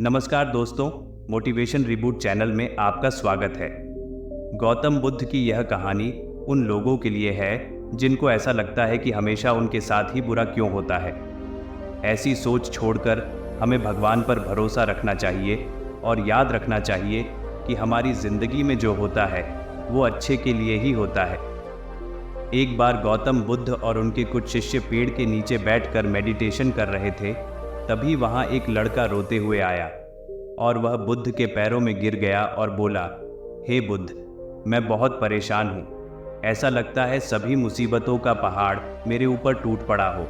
नमस्कार दोस्तों, motivation reboot channel में आपका स्वागत है। गौतम बुद्ध की यह कहानी उन लोगों के लिए है जिनको ऐसा लगता है कि हमेशा उनके साथ ही बुरा क्यों होता है। ऐसी सोच छोड़कर हमें भगवान पर भरोसा रखना चाहिए और याद रखना चाहिए कि हमारी जिंदगी में जो होता है वो अच्छे के लिए ही होता है। एक बार गौतम बुद्ध और उनके कुछ शिष्य पेड़ के नीचे बैठकर मेडिटेशन कर रहे थे। तभी वहां एक लड़का रोते हुए आया और वह बुद्ध के पैरों में गिर गया और बोला, हे बुद्ध, मैं बहुत परेशान हूँ। ऐसा लगता है सभी मुसीबतों का पहाड़ मेरे ऊपर टूट पड़ा हो।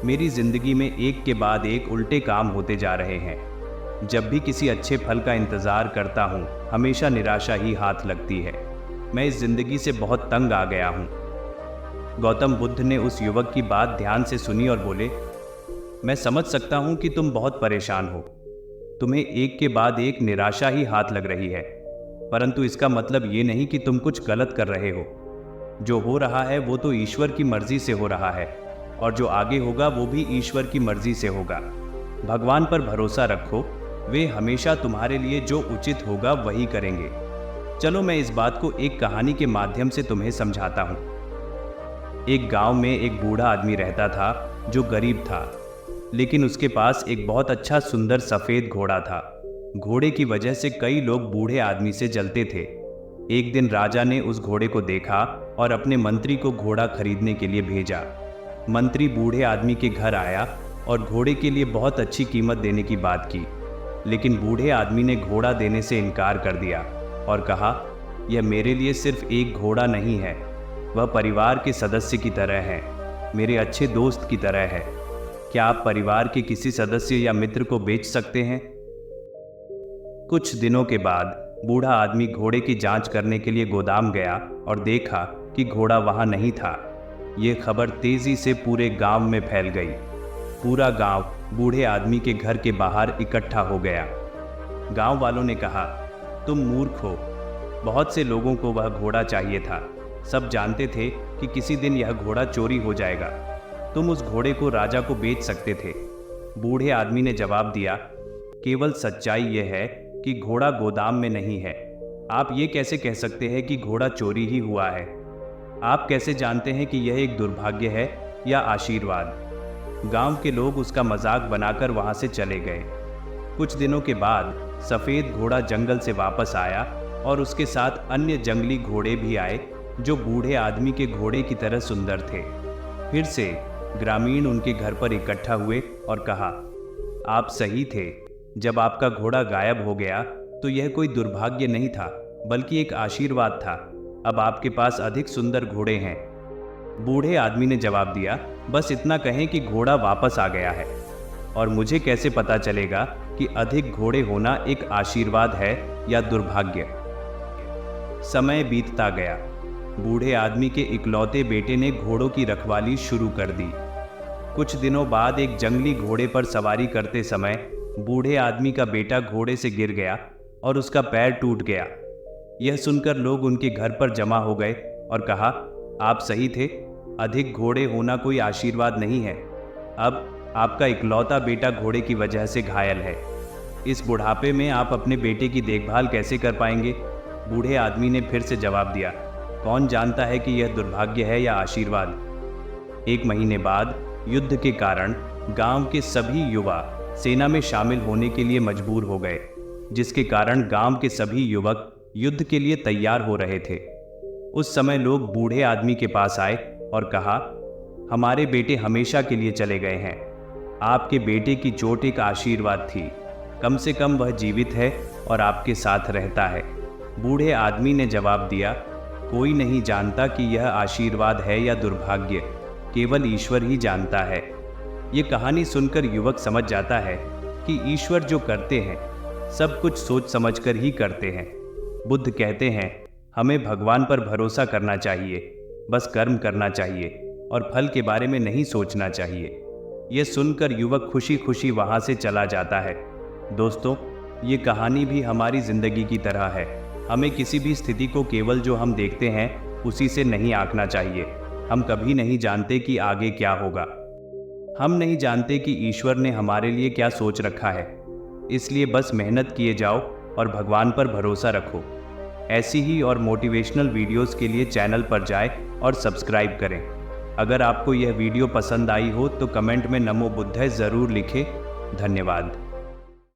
मेरी जिंदगी में एक के बाद एक उल्टे काम होते जा रहे हैं। जब भी किसी अच्छे फल का इंतजार करता हूँ, हमेशा निराशा ही हाथ लगती है। मैं इस जिंदगी से बहुत तंग आ गया हूँ। गौतम बुद्ध ने उस युवक की बात ध्यान से सुनी और बोले, मैं समझ सकता हूं कि तुम बहुत परेशान हो। तुम्हें एक के बाद एक निराशा ही हाथ लग रही है, परंतु इसका मतलब ये नहीं कि तुम कुछ गलत कर रहे हो। जो हो रहा है वो तो ईश्वर की मर्जी से हो रहा है और जो आगे होगा वो भी ईश्वर की मर्जी से होगा। भगवान पर भरोसा रखो, वे हमेशा तुम्हारे लिए जो उचित होगा वही करेंगे। चलो मैं इस बात को एक कहानी के माध्यम से तुम्हें समझाता हूँ। एक गांव में एक बूढ़ा आदमी रहता था जो गरीब था, लेकिन उसके पास एक बहुत अच्छा सुंदर सफ़ेद घोड़ा था। घोड़े की वजह से कई लोग बूढ़े आदमी से जलते थे। एक दिन राजा ने उस घोड़े को देखा और अपने मंत्री को घोड़ा खरीदने के लिए भेजा। मंत्री बूढ़े आदमी के घर आया और घोड़े के लिए बहुत अच्छी कीमत देने की बात की, लेकिन बूढ़े आदमी ने घोड़ा देने से इनकार कर दिया और कहा, यह मेरे लिए सिर्फ एक घोड़ा नहीं है, वह परिवार के सदस्य की तरह है, मेरे अच्छे दोस्त की तरह है। क्या आप परिवार के किसी सदस्य या मित्र को बेच सकते हैं? कुछ दिनों के बाद बूढ़ा आदमी घोड़े की जांच करने के लिए गोदाम गया और देखा कि घोड़ा वहां नहीं था। ये खबर तेजी से पूरे गांव में फैल गई। पूरा गांव बूढ़े आदमी के घर के बाहर इकट्ठा हो गया। गांव वालों ने कहा, तुम मूर्ख हो, बहुत से लोगों को वह घोड़ा चाहिए था। सब जानते थे कि किसी दिन यह घोड़ा चोरी हो जाएगा। तुम उस घोड़े को राजा को बेच सकते थे। बूढ़े आदमी ने जवाब दिया, केवल सच्चाई यह है कि घोड़ा गोदाम में नहीं है। आप ये कैसे कह सकते हैं कि घोड़ा चोरी ही हुआ है? आप कैसे जानते हैं कि यह एक दुर्भाग्य है या आशीर्वाद? गांव के लोग उसका मजाक बनाकर वहां से चले गए। कुछ दिनों के बाद सफ़ेद घोड़ा जंगल से वापस आया और उसके साथ अन्य जंगली घोड़े भी आए जो बूढ़े आदमी के घोड़े की तरह सुंदर थे। फिर से ग्रामीण उनके घर पर इकट्ठा हुए और कहा, आप सही थे, जब आपका घोड़ा गायब हो गया तो यह कोई दुर्भाग्य नहीं था, बल्कि एक आशीर्वाद था। अब आपके पास अधिक सुंदर घोड़े हैं। बूढ़े आदमी ने जवाब दिया, बस इतना कहें कि घोड़ा वापस आ गया है, और मुझे कैसे पता चलेगा कि अधिक घोड़े होना एक आशीर्वाद है या दुर्भाग्य? समय बीतता गया। बूढ़े आदमी के इकलौते बेटे ने घोड़ों की रखवाली शुरू कर दी। कुछ दिनों बाद एक जंगली घोड़े पर सवारी करते समय बूढ़े आदमी का बेटा घोड़े से गिर गया और उसका पैर टूट गया। यह सुनकर लोग उनके घर पर जमा हो गए और कहा, आप सही थे, अधिक घोड़े होना कोई आशीर्वाद नहीं है। अब आपका इकलौता बेटा घोड़े की वजह से घायल है। इस बुढ़ापे में आप अपने बेटे की देखभाल कैसे कर पाएंगे? बूढ़े आदमी ने फिर से जवाब दिया, कौन जानता है कि यह दुर्भाग्य है या आशीर्वाद? एक महीने बाद युद्ध के कारण गांव के सभी युवा सेना में शामिल होने के लिए मजबूर हो गए, जिसके कारण गांव के सभी युवक युद्ध के लिए तैयार हो रहे थे। उस समय लोग बूढ़े आदमी के पास आए और कहा, हमारे बेटे हमेशा के लिए चले गए हैं। आपके बेटे की चोट एक आशीर्वाद थी, कम से कम वह जीवित है और आपके साथ रहता है। बूढ़े आदमी ने जवाब दिया, कोई नहीं जानता कि यह आशीर्वाद है या दुर्भाग्य, केवल ईश्वर ही जानता है। ये कहानी सुनकर युवक समझ जाता है कि ईश्वर जो करते हैं सब कुछ सोच समझकर ही करते हैं। बुद्ध कहते हैं, हमें भगवान पर भरोसा करना चाहिए, बस कर्म करना चाहिए और फल के बारे में नहीं सोचना चाहिए। यह सुनकर युवक खुशी खुशी वहां से चला जाता है। दोस्तों, ये कहानी भी हमारी जिंदगी की तरह है। हमें किसी भी स्थिति को केवल जो हम देखते हैं उसी से नहीं आंकना चाहिए। हम कभी नहीं जानते कि आगे क्या होगा। हम नहीं जानते कि ईश्वर ने हमारे लिए क्या सोच रखा है। इसलिए बस मेहनत किए जाओ और भगवान पर भरोसा रखो। ऐसी ही और मोटिवेशनल वीडियोस के लिए चैनल पर जाएं और सब्सक्राइब करें। अगर आपको यह वीडियो पसंद आई हो तो कमेंट में नमो बुद्धाय ज़रूर लिखें। धन्यवाद।